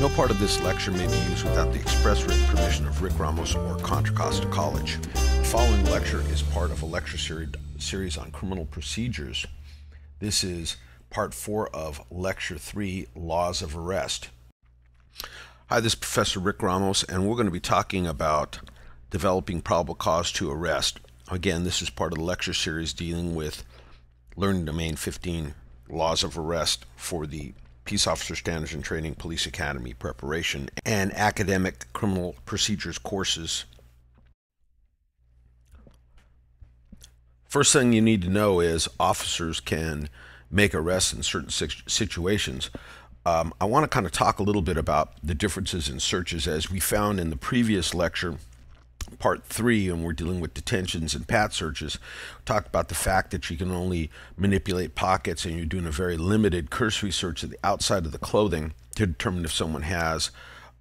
No part of this lecture may be used without the express written permission of Rick Ramos or Contra Costa College. The following lecture is part of a lecture series on criminal procedures. This is part 4 of lecture 3, Laws of Arrest. Hi, this is Professor Rick Ramos, and we're going to be talking about developing probable cause to arrest. Again, this is part of the lecture series dealing with learning the main 15 laws of arrest for the Peace Officer Standards and Training Police Academy preparation and academic criminal procedures courses. First thing you need to know is officers can make arrests in certain situations. I want to kind of talk a little bit about the differences in searches, as we found in the previous lecture, part 3, and we're dealing with detentions and pat searches. We talked about the fact that you can only manipulate pockets and you're doing a very limited cursory search of the outside of the clothing to determine if someone has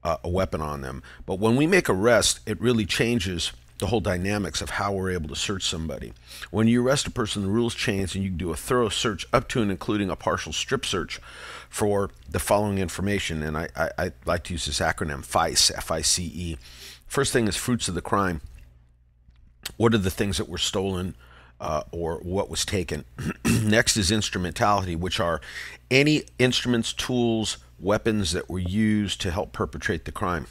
a weapon on them. But when we make arrests, it really changes the whole dynamics of how we're able to search somebody. When you arrest a person, the rules change and you can do a thorough search up to and including a partial strip search for the following information. And I like to use this acronym, FICE, F-I-C-E. First thing is fruits of the crime. What are the things that were stolen or what was taken? Next is instrumentality, which are any instruments, tools, weapons that were used to help perpetrate the crime.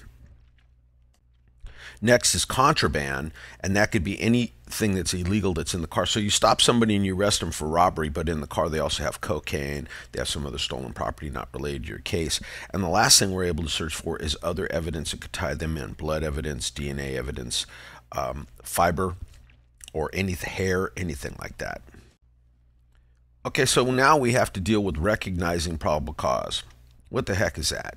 Next is contraband, and that could be anything that's illegal that's in the car. So you stop somebody and you arrest them for robbery, but in the car they also have cocaine, they have some other stolen property not related to your case. And the last thing we're able to search for is other evidence that could tie them in. Blood evidence, DNA evidence, fiber, or any hair, anything like that. Okay, so now we have to deal with recognizing probable cause. What the heck is that?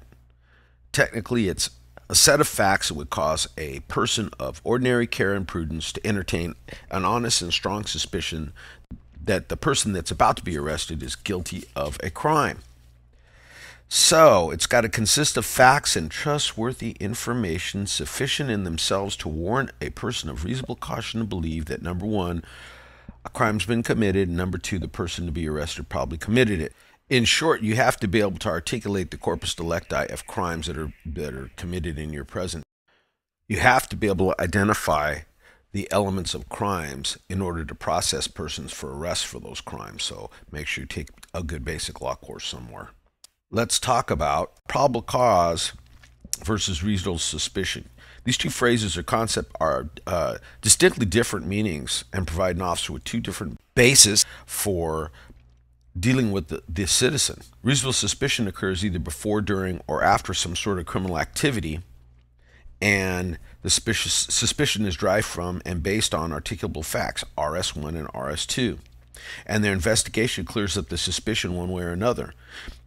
Technically, it's a set of facts that would cause a person of ordinary care and prudence to entertain an honest and strong suspicion that the person that's about to be arrested is guilty of a crime. So it's got to consist of facts and trustworthy information sufficient in themselves to warrant a person of reasonable caution to believe that, number one, a crime's been committed, and number two, the person to be arrested probably committed it. In short, you have to be able to articulate the corpus delicti of crimes that are committed in your presence. You have to be able to identify the elements of crimes in order to process persons for arrest for those crimes. So make sure you take a good basic law course somewhere. Let's talk about probable cause versus reasonable suspicion. These two phrases or concepts are distinctly different meanings and provide an officer with two different bases for dealing with the citizen. Reasonable suspicion occurs either before, during, or after some sort of criminal activity, and the suspicion is derived from and based on articulable facts, RS1 and RS2, and their investigation clears up the suspicion one way or another.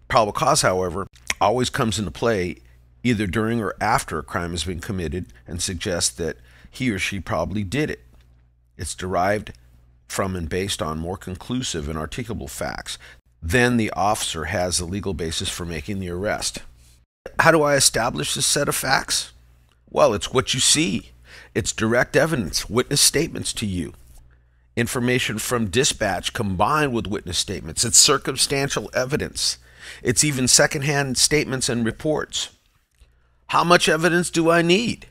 Probable cause, however, always comes into play either during or after a crime has been committed and suggests that he or she probably did it. It's derived from and based on more conclusive and articulable facts. Then the officer has the legal basis for making the arrest. How do I establish this set of facts? Well, it's what you see. It's direct evidence, witness statements to you, information from dispatch combined with witness statements. It's circumstantial evidence. It's even secondhand statements and reports. How much evidence do I need?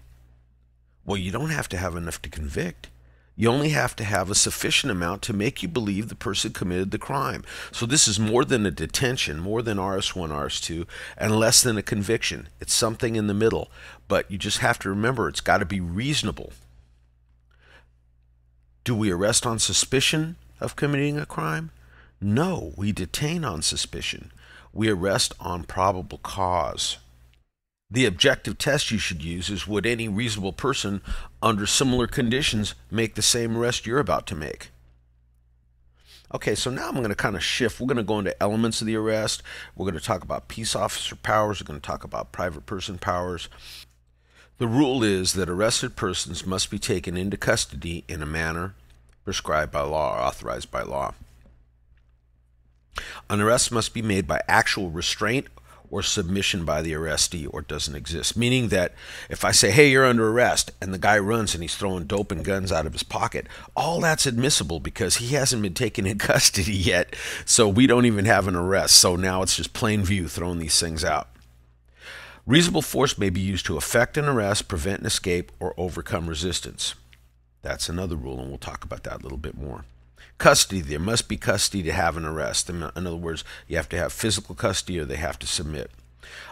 Well, you don't have to have enough to convict. You only have to have a sufficient amount to make you believe the person committed the crime. So this is more than a detention, more than RS1, RS2, and less than a conviction. It's something in the middle. But you just have to remember, it's got to be reasonable. Do we arrest on suspicion of committing a crime? No, we detain on suspicion. We arrest on probable cause. The objective test you should use is, would any reasonable person under similar conditions make the same arrest you're about to make? Okay, so now I'm going to kind of shift. We're going to go into elements of the arrest. We're going to talk about peace officer powers. We're going to talk about private person powers. The rule is that arrested persons must be taken into custody in a manner prescribed by law or authorized by law. An arrest must be made by actual restraint or submission by the arrestee, or it doesn't exist. Meaning that if I say, hey, you're under arrest, and the guy runs and he's throwing dope and guns out of his pocket, all that's admissible because he hasn't been taken in custody yet, so we don't even have an arrest. So now it's just plain view throwing these things out. Reasonable force may be used to effect an arrest, prevent an escape, or overcome resistance. That's another rule, and we'll talk about that a little bit more. Custody. There must be custody to have an arrest. In other words, you have to have physical custody or they have to submit.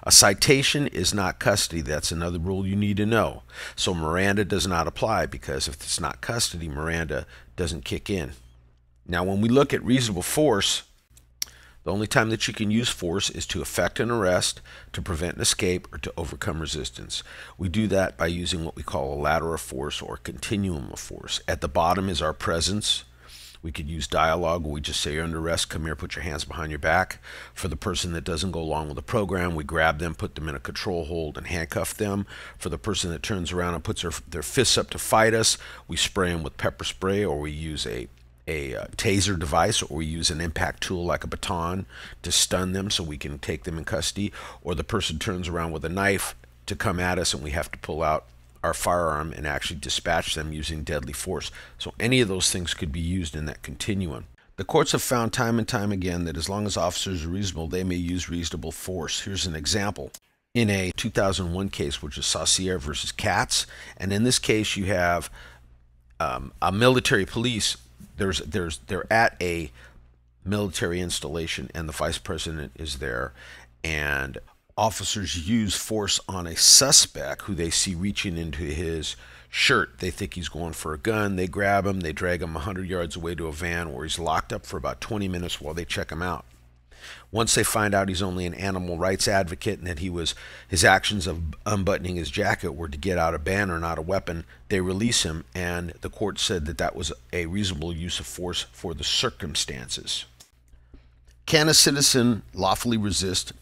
A citation is not custody. That's another rule you need to know. So Miranda does not apply, because if it's not custody, Miranda doesn't kick in. Now, when we look at reasonable force, the only time that you can use force is to effect an arrest, to prevent an escape, or to overcome resistance. We do that by using what we call a ladder of force or continuum of force. At the bottom is our presence. We could use dialogue where we just say, you're under arrest, come here, put your hands behind your back. For the person that doesn't go along with the program, we grab them, put them in a control hold, and handcuff them. For the person that turns around and puts their fists up to fight us, we spray them with pepper spray, or we use a taser device, or we use an impact tool like a baton to stun them so we can take them in custody. Or the person turns around with a knife to come at us and we have to pull out our firearm and actually dispatch them using deadly force. So any of those things could be used in that continuum. The courts have found time and time again that as long as officers are reasonable, they may use reasonable force. Here's an example. In a 2001 case, which is Saucier versus Katz, and in this case you have a military police. They're at a military installation and the vice president is there, and officers use force on a suspect who they see reaching into his shirt. They think he's going for a gun. They grab him. They drag him 100 yards away to a van where he's locked up for about 20 minutes while they check him out. Once they find out he's only an animal rights advocate and that his actions of unbuttoning his jacket were to get out a banner, not a weapon, they release him, and the court said that that was a reasonable use of force for the circumstances. Can a citizen lawfully resist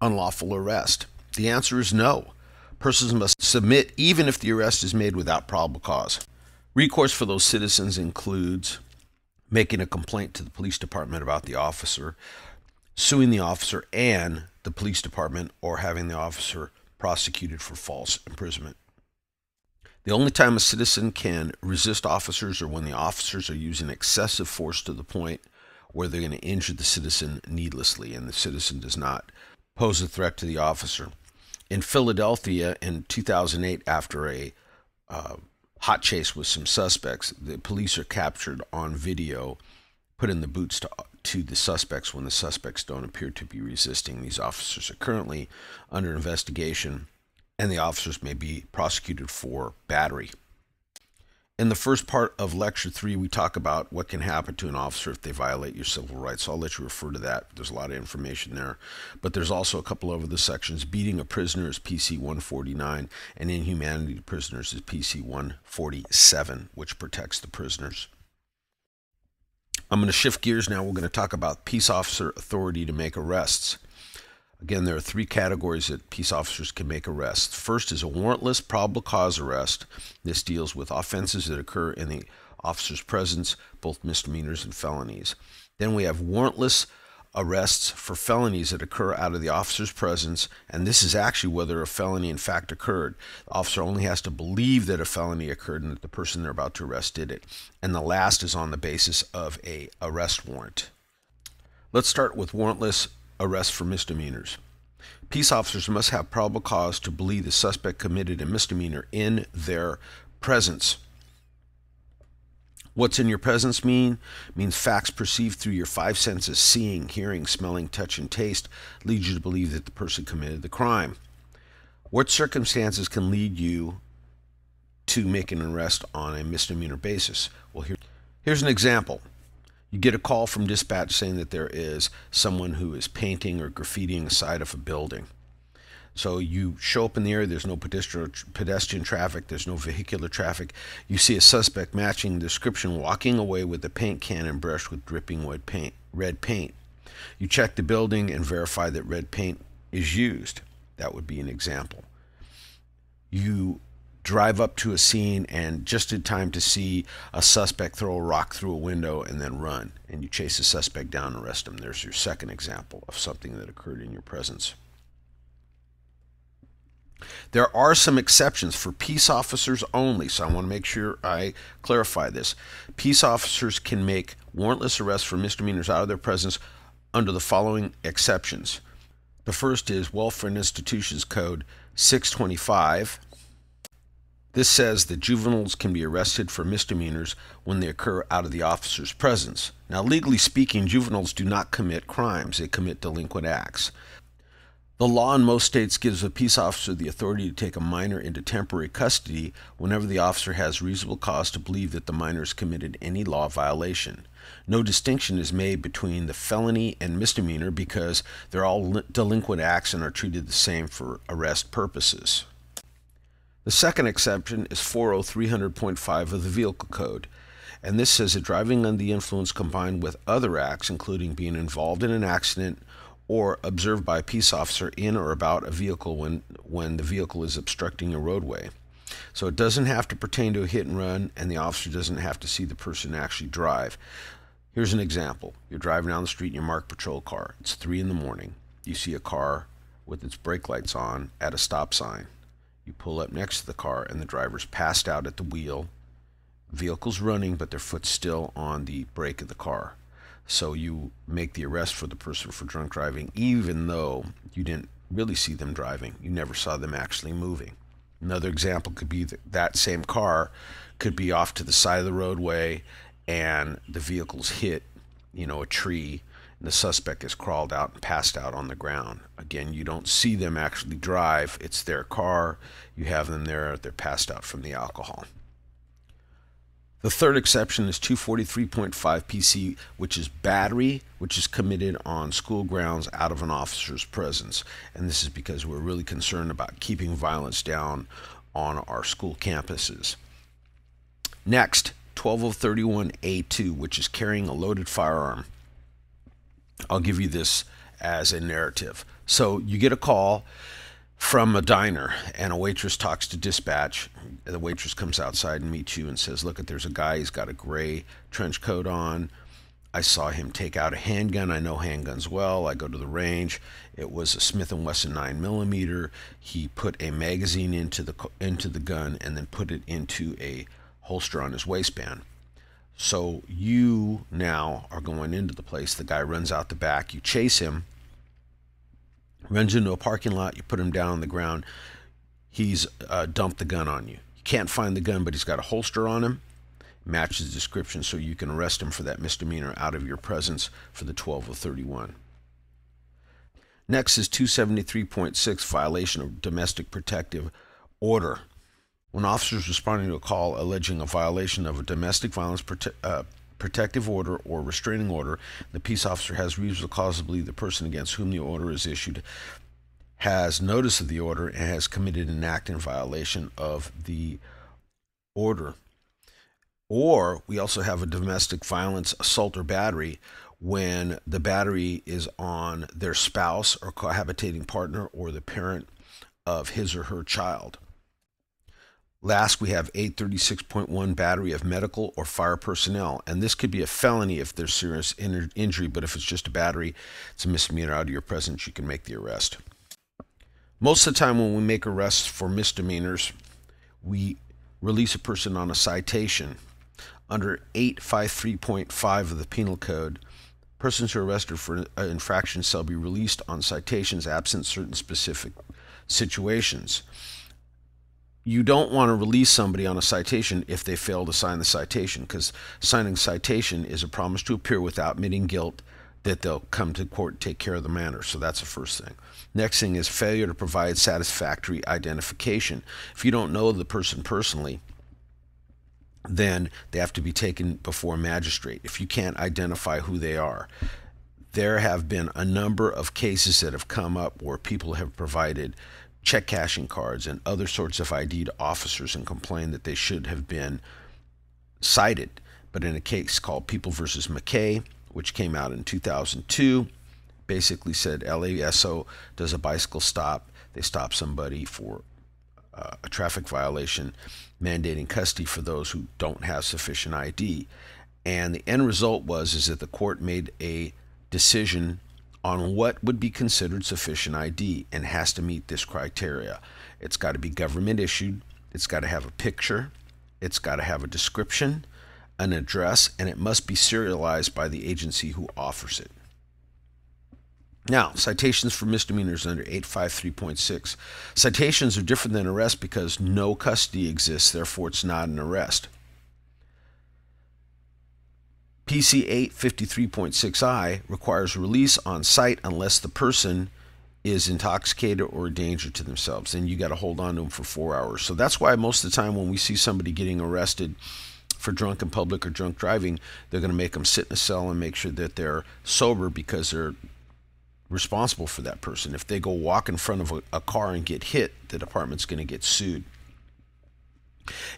unlawful arrest? The answer is no. Persons must submit even if the arrest is made without probable cause. Recourse for those citizens includes making a complaint to the police department about the officer, suing the officer and the police department, or having the officer prosecuted for false imprisonment. The only time a citizen can resist officers are when the officers are using excessive force to the point where they're going to injure the citizen needlessly and the citizen does not pose a threat to the officer. In Philadelphia in 2008, after a hot chase with some suspects, the police are captured on video, put in the boots to the suspects when the suspects don't appear to be resisting. These officers are currently under investigation, and the officers may be prosecuted for battery. In the first part of Lecture 3, we talk about what can happen to an officer if they violate your civil rights. So I'll let you refer to that. There's a lot of information there. But there's also a couple of other sections. Beating a prisoner is PC 149, and inhumanity to prisoners is PC 147, which protects the prisoners. I'm going to shift gears now. We're going to talk about peace officer authority to make arrests. Again, there are three categories that peace officers can make arrests. First is a warrantless probable cause arrest. This deals with offenses that occur in the officer's presence, both misdemeanors and felonies. Then we have warrantless arrests for felonies that occur out of the officer's presence, and this is actually whether a felony in fact occurred. The officer only has to believe that a felony occurred and that the person they're about to arrest did it. And the last is on the basis of an arrest warrant. Let's start with warrantless arrest for misdemeanors. Peace officers must have probable cause to believe the suspect committed a misdemeanor in their presence. What's in your presence mean? It means facts perceived through your five senses, seeing, hearing, smelling, touch, and taste, lead you to believe that the person committed the crime. What circumstances can lead you to make an arrest on a misdemeanor basis? Well, here's an example. You get a call from dispatch saying that there is someone who is painting or graffitiing the side of a building. So you show up in the area, there's no pedestrian traffic, there's no vehicular traffic. You see a suspect matching the description walking away with a paint can and brush with dripping red paint. You check the building and verify that red paint is used. That would be an example. You drive up to a scene and just in time to see a suspect throw a rock through a window and then run, and you chase the suspect down and arrest him. There's your second example of something that occurred in your presence. There are some exceptions for peace officers only, so I want to make sure I clarify this. Peace officers can make warrantless arrests for misdemeanors out of their presence under the following exceptions. The first is Welfare and Institutions Code 625. This says that juveniles can be arrested for misdemeanors when they occur out of the officer's presence. Now, legally speaking, juveniles do not commit crimes, they commit delinquent acts. The law in most states gives a peace officer the authority to take a minor into temporary custody whenever the officer has reasonable cause to believe that the minor has committed any law violation. No distinction is made between the felony and misdemeanor because they're all delinquent acts and are treated the same for arrest purposes. The second exception is 40300.5 of the Vehicle Code, and this says that driving under the influence combined with other acts, including being involved in an accident or observed by a peace officer in or about a vehicle when the vehicle is obstructing a roadway. So it doesn't have to pertain to a hit and run, and the officer doesn't have to see the person actually drive. Here's an example. You're driving down the street in your marked patrol car. It's 3 in the morning. You see a car with its brake lights on at a stop sign. You pull up next to the car and the driver's passed out at the wheel. Vehicle's running, but their foot's still on the brake of the car. So you make the arrest for the person for drunk driving, even though you didn't really see them driving. You never saw them actually moving. Another example could be that same car could be off to the side of the roadway and the vehicle's hit, a tree, and the suspect has crawled out and passed out on the ground. Again, you don't see them actually drive. It's their car. You have them there. They're passed out from the alcohol. The third exception is 243.5 PC, which is battery, which is committed on school grounds out of an officer's presence. And this is because we're really concerned about keeping violence down on our school campuses. Next, 12031A2, which is carrying a loaded firearm. I'll give you this as a narrative. So you get a call from a diner and a waitress talks to dispatch. The waitress comes outside and meets you and says, look, there's a guy, he's got a gray trench coat on. I saw him take out a handgun. I know handguns well. I go to the range. It was a Smith & Wesson 9mm. He put a magazine into the gun and then put it into a holster on his waistband. So you now are going into the place. The guy runs out the back. You chase him, runs into a parking lot. You put him down on the ground. He's dumped the gun on you. You can't find the gun, but he's got a holster on him. Matches the description, so you can arrest him for that misdemeanor out of your presence for the 12031. Next is 273.6, violation of domestic protective order. When officers responding to a call alleging a violation of a domestic violence protective order or restraining order, the peace officer has reasonable cause to believe the person against whom the order is issued has notice of the order and has committed an act in violation of the order. Or we also have a domestic violence assault or battery when the battery is on their spouse or cohabitating partner or the parent of his or her child. Last, we have 836.1, battery of medical or fire personnel. And this could be a felony if there's serious injury, but if it's just a battery, it's a misdemeanor out of your presence, you can make the arrest. Most of the time when we make arrests for misdemeanors, we release a person on a citation. Under 853.5 of the Penal Code, persons who are arrested for an infraction shall be released on citations absent certain specific situations. You don't want to release somebody on a citation if they fail to sign the citation, because signing a citation is a promise to appear without admitting guilt that they'll come to court and take care of the matter. So that's the first thing. Next thing is failure to provide satisfactory identification. If you don't know the person personally, then they have to be taken before a magistrate. If you can't identify who they are, there have been a number of cases that have come up where people have provided check cashing cards and other sorts of ID to officers and complained that they should have been cited. But in a case called People versus McKay, which came out in 2002, basically said LASO does a bicycle stop. They stop somebody for a traffic violation, mandating custody for those who don't have sufficient ID. And the end result is that the court made a decision on what would be considered sufficient ID and has to meet this criteria. It's got to be government issued, it's got to have a picture, it's got to have a description, an address, and it must be serialized by the agency who offers it. Now, citations for misdemeanors under 853.6. Citations are different than arrest because no custody exists, therefore it's not an arrest. PC 853.6I requires release on site unless the person is intoxicated or a danger to themselves. Then you got to hold on to them for 4 hours. So that's why most of the time when we see somebody getting arrested for drunk in public or drunk driving, they're going to make them sit in a cell and make sure that they're sober because they're responsible for that person. If they go walk in front of a car and get hit, the department's going to get sued.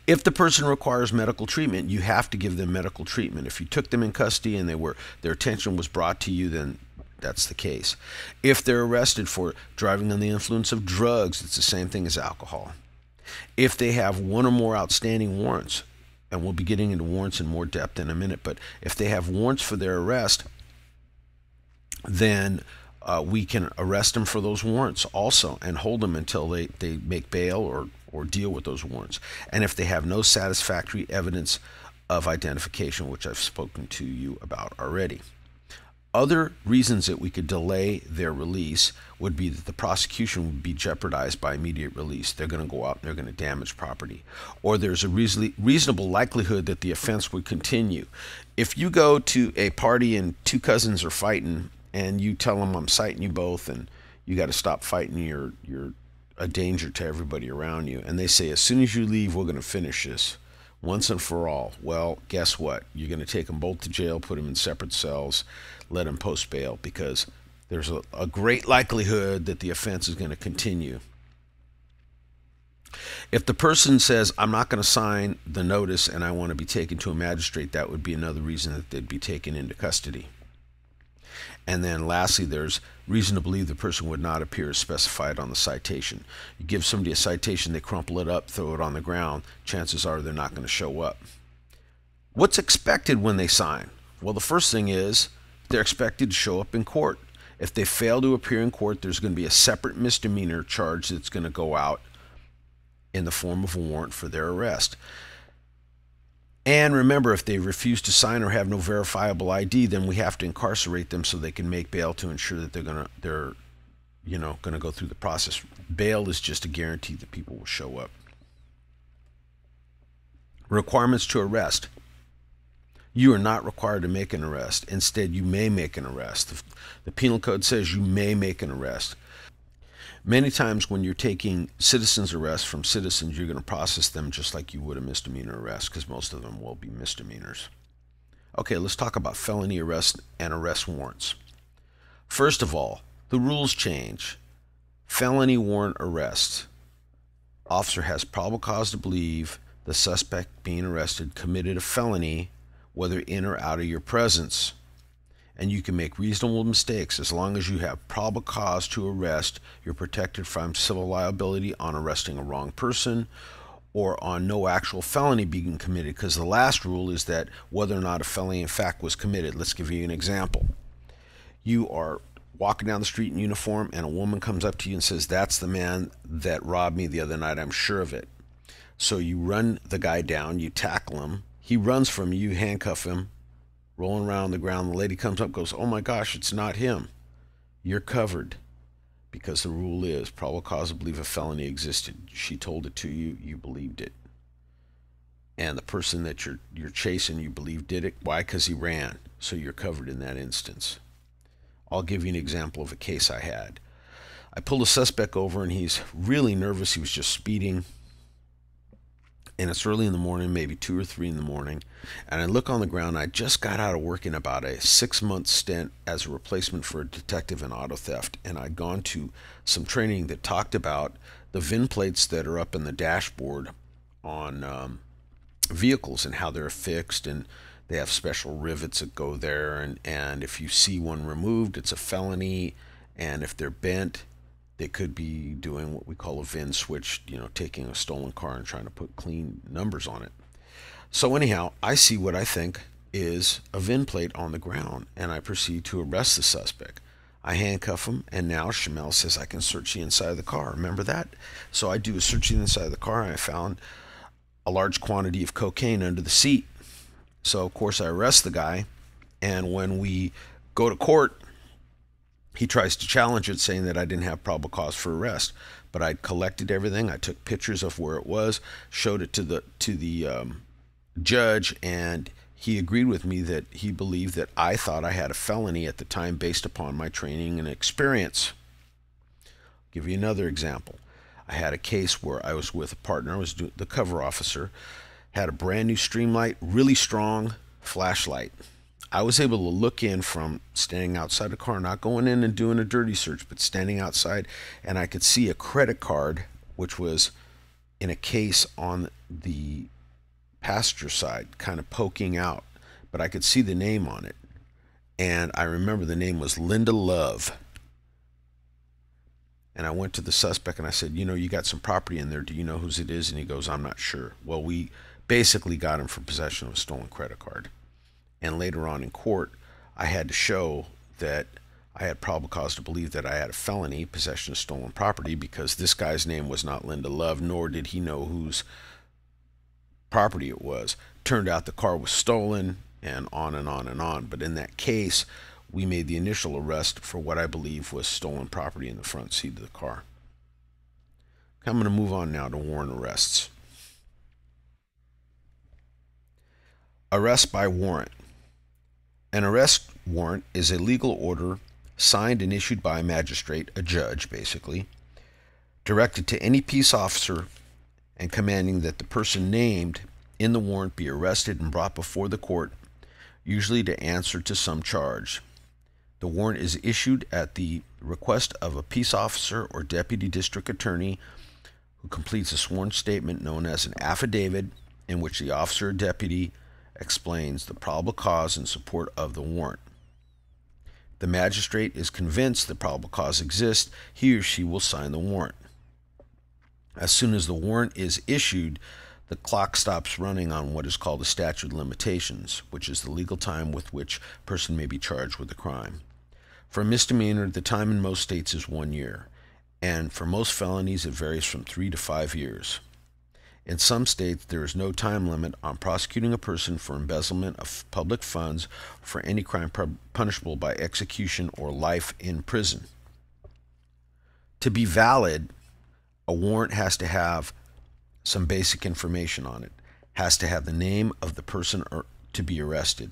If the person requires medical treatment, you have to give them medical treatment. If you took them in custody and their attention was brought to you, then that's the case. If they're arrested for driving under the influence of drugs, it's the same thing as alcohol. If they have one or more outstanding warrants, and we'll be getting into warrants in more depth in a minute, but if they have warrants for their arrest, then we can arrest them for those warrants also and hold them until they make bail or deal with those warrants. And if they have no satisfactory evidence of identification, which I've spoken to you about already. Other reasons that we could delay their release would be that the prosecution would be jeopardized by immediate release. They're going to go out and they're going to damage property. Or there's a reasonable likelihood that the offense would continue. If you go to a party and two cousins are fighting and you tell them I'm citing you both and you got to stop fighting, you're a danger to everybody around you, and they say as soon as you leave we're going to finish this once and for all, well, guess what? You're going to take them both to jail, put them in separate cells, let them post bail, because there's a great likelihood that the offense is going to continue. If the person says, I'm not going to sign the notice and I want to be taken to a magistrate, that would be another reason that they'd be taken into custody. And then lastly, there's reason to believe the person would not appear as specified on the citation. You give somebody a citation, they crumple it up, throw it on the ground, chances are they're not going to show up. What's expected when they sign? Well, the first thing is they're expected to show up in court. If they fail to appear in court, there's going to be a separate misdemeanor charge that's going to go out in the form of a warrant for their arrest. And remember, if they refuse to sign or have no verifiable ID, then we have to incarcerate them so they can make bail to ensure that they're going to go through the process. Bail is just a guarantee that people will show up. Requirements to arrest. You are not required to make an arrest. Instead, you may make an arrest. The penal code says you may make an arrest. Many times when you're taking citizens' arrests from citizens, you're going to process them just like you would a misdemeanor arrest, because most of them will be misdemeanors. Okay, let's talk about felony arrest and arrest warrants. First of all, the rules change. Felony warrant arrest. Officer has probable cause to believe the suspect being arrested committed a felony, whether in or out of your presence. And you can make reasonable mistakes. As long as you have probable cause to arrest, you're protected from civil liability on arresting a wrong person or on no actual felony being committed, because the last rule is that whether or not a felony in fact was committed. Let's give you an example. You are walking down the street in uniform and a woman comes up to you and says, that's the man that robbed me the other night, I'm sure of it. So you run the guy down, you tackle him, he runs from you, you handcuff him, rolling around on the ground. The lady comes up, goes, oh my gosh, it's not him. You're covered, because the rule is probable cause to believe a felony existed. She told it to you, you believed it. And the person that you're chasing, you believe did it. Why? Because he ran. So you're covered in that instance. I'll give you an example of a case I had. I pulled a suspect over and he's really nervous. He was just speeding. And it's early in the morning, maybe 2 or 3 in the morning, and I look on the ground. I just got out of working about a 6-month stint as a replacement for a detective in auto theft, and I'd gone to some training that talked about the VIN plates that are up in the dashboard on vehicles and how they're fixed, and they have special rivets that go there, and if you see one removed, it's a felony, and if they're bent, they could be doing what we call a VIN switch, taking a stolen car and trying to put clean numbers on it. So anyhow, I see what I think is a VIN plate on the ground, and I proceed to arrest the suspect. I handcuff him, and now Shamel says I can search the inside of the car. Remember that? So I do a search the inside of the car, and I found a large quantity of cocaine under the seat. So of course I arrest the guy, and when we go to court, He tries to challenge it, saying that I didn't have probable cause for arrest, but I'd collected everything. I took pictures of where it was, showed it to the judge, and he agreed with me that he believed that I thought I had a felony at the time based upon my training and experience. I'll give you another example. I had a case where I was with a partner. I was the cover officer, had a brand new Streamlight, really strong flashlight. I was able to look in from standing outside the car, not going in and doing a dirty search, but standing outside, and I could see a credit card, which was in a case on the passenger side, kind of poking out, but I could see the name on it. And I remember the name was Linda Love. And I went to the suspect and I said, you got some property in there. Do you know whose it is? And he goes, I'm not sure. Well, we basically got him for possession of a stolen credit card. And later on in court, I had to show that I had probable cause to believe that I had a felony, possession of stolen property, because this guy's name was not Linda Love, nor did he know whose property it was. Turned out the car was stolen, and on and on and on. But in that case, we made the initial arrest for what I believe was stolen property in the front seat of the car. I'm going to move on now to warrant arrests. Arrest by warrant. An arrest warrant is a legal order signed and issued by a magistrate, a judge basically, directed to any peace officer and commanding that the person named in the warrant be arrested and brought before the court, usually to answer to some charge. The warrant is issued at the request of a peace officer or deputy district attorney who completes a sworn statement known as an affidavit, in which the officer or deputy explains the probable cause in support of the warrant. The magistrate is convinced the probable cause exists, he or she will sign the warrant. As soon as the warrant is issued, the clock stops running on what is called the statute of limitations, which is the legal time with which a person may be charged with a crime. For a misdemeanor, the time in most states is 1 year, and for most felonies it varies from 3 to 5 years. In some states, there is no time limit on prosecuting a person for embezzlement of public funds for any crime punishable by execution or life in prison. To be valid, a warrant has to have some basic information on it, has to have the name of the person to be arrested,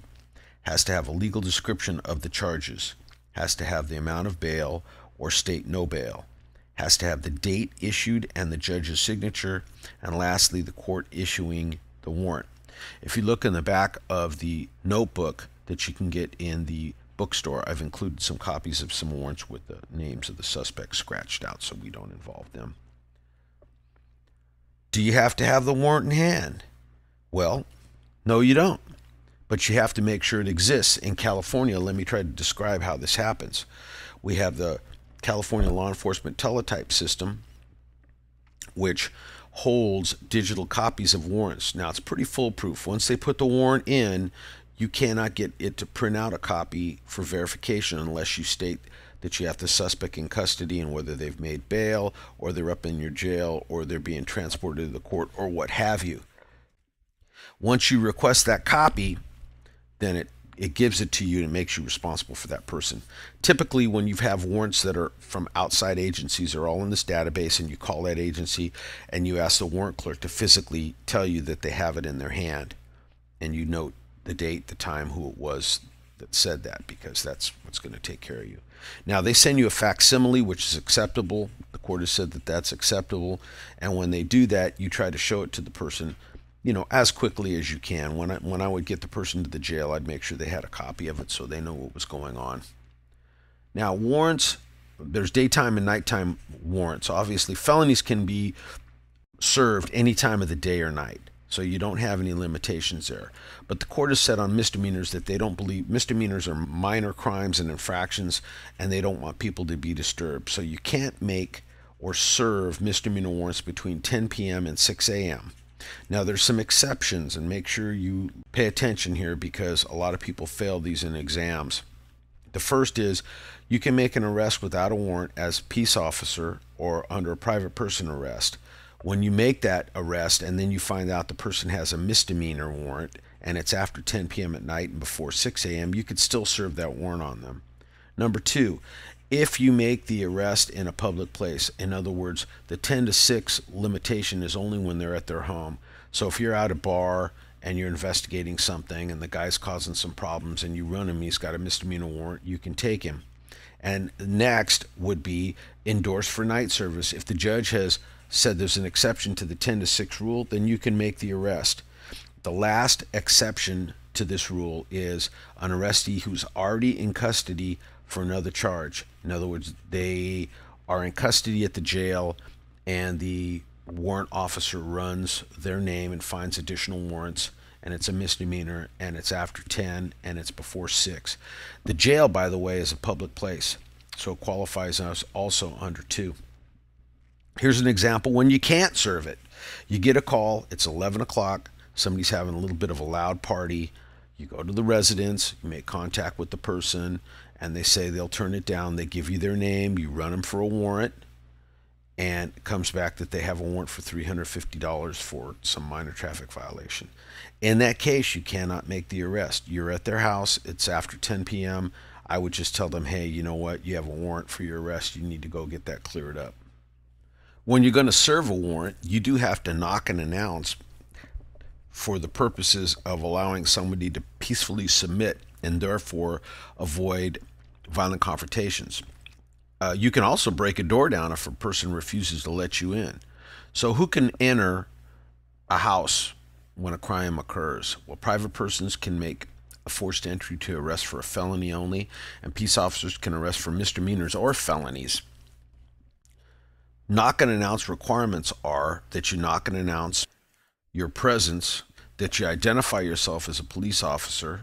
has to have a legal description of the charges, has to have the amount of bail or state no bail, has to have the date issued and the judge's signature, and lastly, the court issuing the warrant. If you look in the back of the notebook that you can get in the bookstore, I've included some copies of some warrants with the names of the suspects scratched out so we don't involve them. Do you have to have the warrant in hand? Well, no, you don't. But you have to make sure it exists. In California, let me try to describe how this happens. We have the California law enforcement teletype system, which holds digital copies of warrants. Now, it's pretty foolproof. Once they put the warrant in, you cannot get it to print out a copy for verification unless you state that you have the suspect in custody and whether they've made bail or they're up in your jail or they're being transported to the court or what have you. Once you request that copy, then it gives it to you and makes you responsible for that person. Typically, when you have warrants that are from outside agencies, they're all in this database, and you call that agency and you ask the warrant clerk to physically tell you that they have it in their hand, and you note the date, the time, who it was that said that, because that's what's going to take care of you. Now, they send you a facsimile, which is acceptable. The court has said that that's acceptable, and when they do that, you try to show it to the person, as quickly as you can. When I would get the person to the jail, I'd make sure they had a copy of it so they know what was going on. Now, warrants, there's daytime and nighttime warrants. Obviously, felonies can be served any time of the day or night, so you don't have any limitations there. But the court has said on misdemeanors that they don't believe misdemeanors are minor crimes and infractions, and they don't want people to be disturbed. So you can't make or serve misdemeanor warrants between 10 p.m. and 6 a.m. Now, there's some exceptions, and make sure you pay attention here because a lot of people fail these in exams. The first is you can make an arrest without a warrant as a peace officer or under a private person arrest. When you make that arrest and then you find out the person has a misdemeanor warrant and it's after 10 p.m. at night and before 6 a.m., you could still serve that warrant on them. Number two, if you make the arrest in a public place. In other words, the 10 to 6 limitation is only when they're at their home. So if you're at a bar and you're investigating something and the guy's causing some problems and you run him, he's got a misdemeanor warrant, you can take him. And next would be endorsed for night service. If the judge has said there's an exception to the 10 to 6 rule, then you can make the arrest. The last exception to this rule is an arrestee who's already in custody for another charge. In other words, they are in custody at the jail and the warrant officer runs their name and finds additional warrants, and it's a misdemeanor, and it's after 10 and it's before 6. The jail, by the way, is a public place, so it qualifies us also under 2. Here's an example when you can't serve it. You get a call, it's 11 o'clock, somebody's having a little bit of a loud party. You go to the residence, you make contact with the person, and they say they'll turn it down. They give you their name, you run them for a warrant, and it comes back that they have a warrant for $350 for some minor traffic violation. In that case, you cannot make the arrest. You're at their house, it's after 10 p.m. I would just tell them, hey, you know what, you have a warrant for your arrest, you need to go get that cleared up. When you're going to serve a warrant, you do have to knock and announce for the purposes of allowing somebody to peacefully submit and therefore avoid violent confrontations. You can also break a door down if a person refuses to let you in. So who can enter a house when a crime occurs? Well, private persons can make a forced entry to arrest for a felony only, and peace officers can arrest for misdemeanors or felonies. Knock and announce requirements are that you knock and announce your presence, that you identify yourself as a police officer,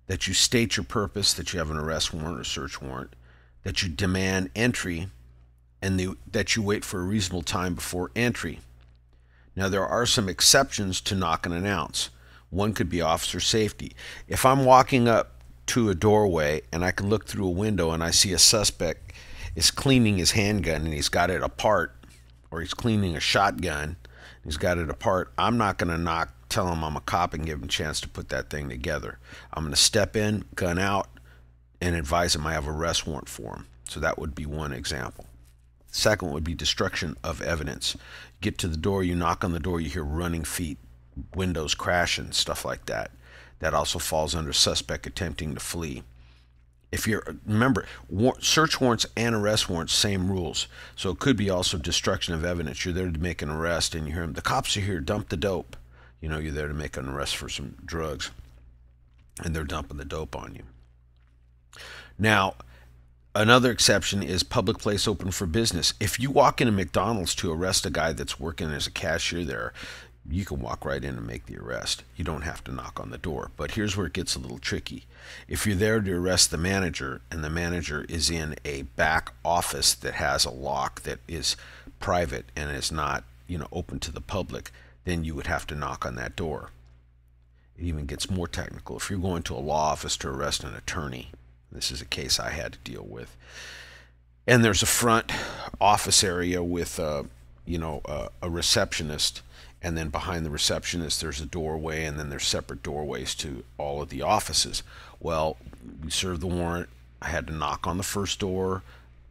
that you state your purpose, that you have an arrest warrant or search warrant, that you demand entry, and that you wait for a reasonable time before entry. Now, there are some exceptions to knock and announce. One could be officer safety. If I'm walking up to a doorway and I can look through a window and I see a suspect is cleaning his handgun and he's got it apart, or he's cleaning a shotgun, he's got it apart, I'm not going to knock, tell him I'm a cop and give him a chance to put that thing together. I'm going to step in, gun out, and advise him I have an arrest warrant for him. So that would be one example. Second would be destruction of evidence. Get to the door, you knock on the door, you hear running feet, windows crashing, stuff like that. That also falls under suspect attempting to flee. If you're, remember, search warrants and arrest warrants, same rules. So it could be also destruction of evidence. You're there to make an arrest and you hear them, the cops are here, dump the dope. You know, you're there to make an arrest for some drugs and they're dumping the dope on you. Now, another exception is public place open for business. If you walk into McDonald's to arrest a guy that's working as a cashier there, you can walk right in and make the arrest. You don't have to knock on the door. But here's where it gets a little tricky. If you're there to arrest the manager and the manager is in a back office that has a lock that is private and is not, open to the public, then you would have to knock on that door. It even gets more technical. If you're going to a law office to arrest an attorney, this is a case I had to deal with, and there's a front office area with a receptionist, and then behind the receptionist there's a doorway, and then there's separate doorways to all of the offices. Well, we served the warrant. I had to knock on the first door,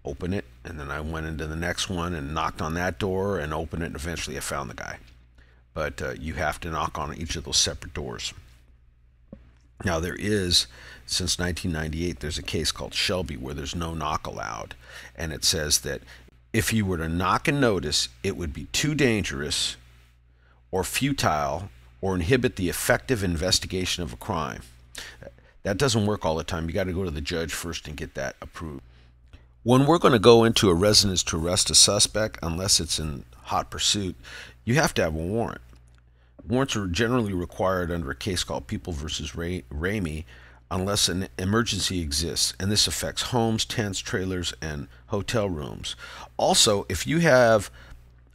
open it, and then I went into the next one and knocked on that door and opened it, and eventually I found the guy. But you have to knock on each of those separate doors. Now there is, since 1998, there's a case called Shelby where there's no knock allowed. And it says that if you were to knock and notice, it would be too dangerous or futile or inhibit the effective investigation of a crime. That doesn't work all the time. You got to go to the judge first and get that approved. When we're going to go into a residence to arrest a suspect, unless it's in hot pursuit, you have to have a warrant. Warrants are generally required under a case called People versus Ramey unless an emergency exists, and this affects homes, tents, trailers, and hotel rooms. Also, if you have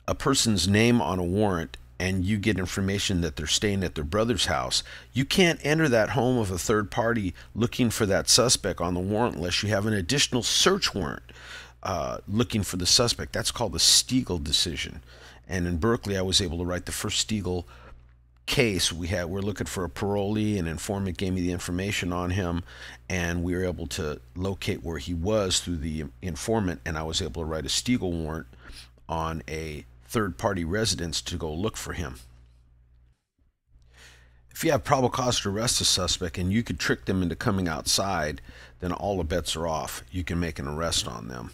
a person's name on a warrant and you get information that they're staying at their brother's house, you can't enter that home of a third party looking for that suspect on the warrant unless you have an additional search warrant looking for the suspect. That's called the Stiegel decision. And in Berkeley, I was able to write the first Stiegel case we're looking for a parolee. An informant gave me the information on him, and we were able to locate where he was through the informant, and I was able to write a Stiegel warrant on a third-party residence to go look for him. If you have probable cause to arrest a suspect and you could trick them into coming outside, then all the bets are off. You can make an arrest on them.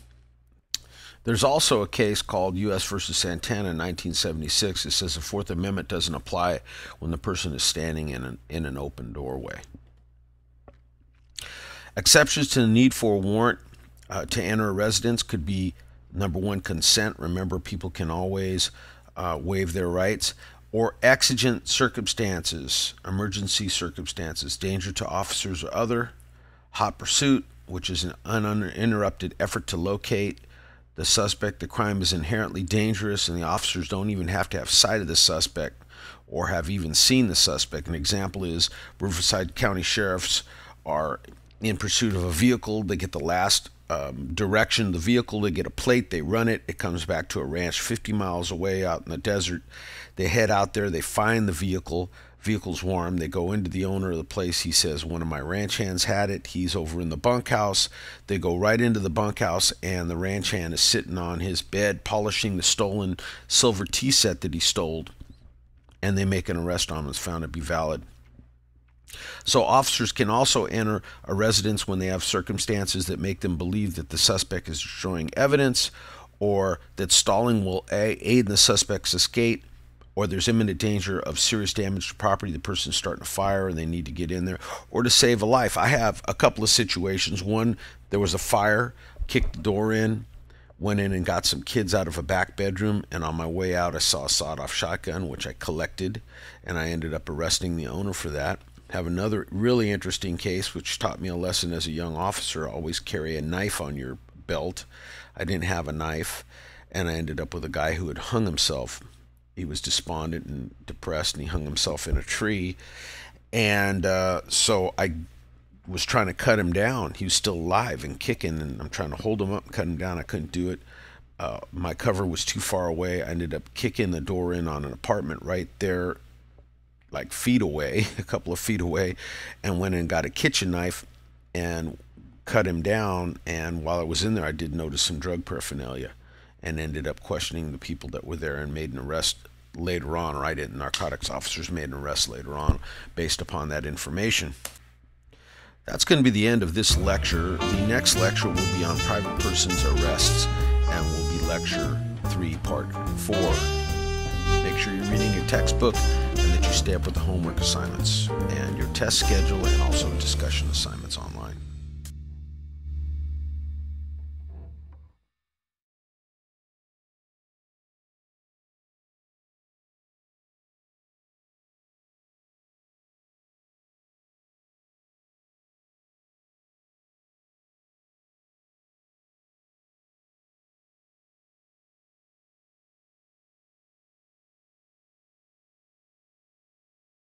There's also a case called U.S. versus Santana in 1976. It says the Fourth Amendment doesn't apply when the person is standing in an open doorway. Exceptions to the need for a warrant to enter a residence could be, number one, consent. Remember, people can always waive their rights. Or exigent circumstances, emergency circumstances, danger to officers or other, hot pursuit, which is an uninterrupted effort to locate the suspect. The crime is inherently dangerous, and the officers don't even have to have sight of the suspect or have even seen the suspect. An example is Riverside County sheriffs are in pursuit of a vehicle. They get the last direction of the vehicle, they get a plate, they run it, it comes back to a ranch 50 miles away out in the desert. They head out there, they find the vehicle's warm, they go into the owner of the place. He says, one of my ranch hands had it, he's over in the bunkhouse. They go right into the bunkhouse, and the ranch hand is sitting on his bed polishing the stolen silver tea set that he stole, and they make an arrest on him. It's found to be valid. So officers can also enter a residence when they have circumstances that make them believe that the suspect is destroying evidence, or that stalling will aid in the suspect's escape, or there's imminent danger of serious damage to property. The person's starting a fire and they need to get in there, or to save a life. I have a couple of situations. One, there was a fire, kicked the door in, went in and got some kids out of a back bedroom, and on my way out I saw a sawed-off shotgun, which I collected, and I ended up arresting the owner for that. Have another really interesting case which taught me a lesson as a young officer. Always carry a knife on your belt. I didn't have a knife, and I ended up with a guy who had hung himself. He was despondent and depressed, and he hung himself in a tree. And so I was trying to cut him down. He was still alive and kicking, and I'm trying to hold him up and cut him down. I couldn't do it. My cover was too far away. I ended up kicking the door in on an apartment right there, like feet away, a couple of feet away, and went and got a kitchen knife and cut him down. And while I was in there, I did notice some drug paraphernalia, and ended up questioning the people that were there and made an arrest later on, or I didn't. Narcotics officers made an arrest later on based upon that information. That's going to be the end of this lecture. The next lecture will be on private persons arrests, and will be lecture 3, part 4. Make sure you're reading your textbook and that you stay up with the homework assignments and your test schedule, and also discussion assignments online.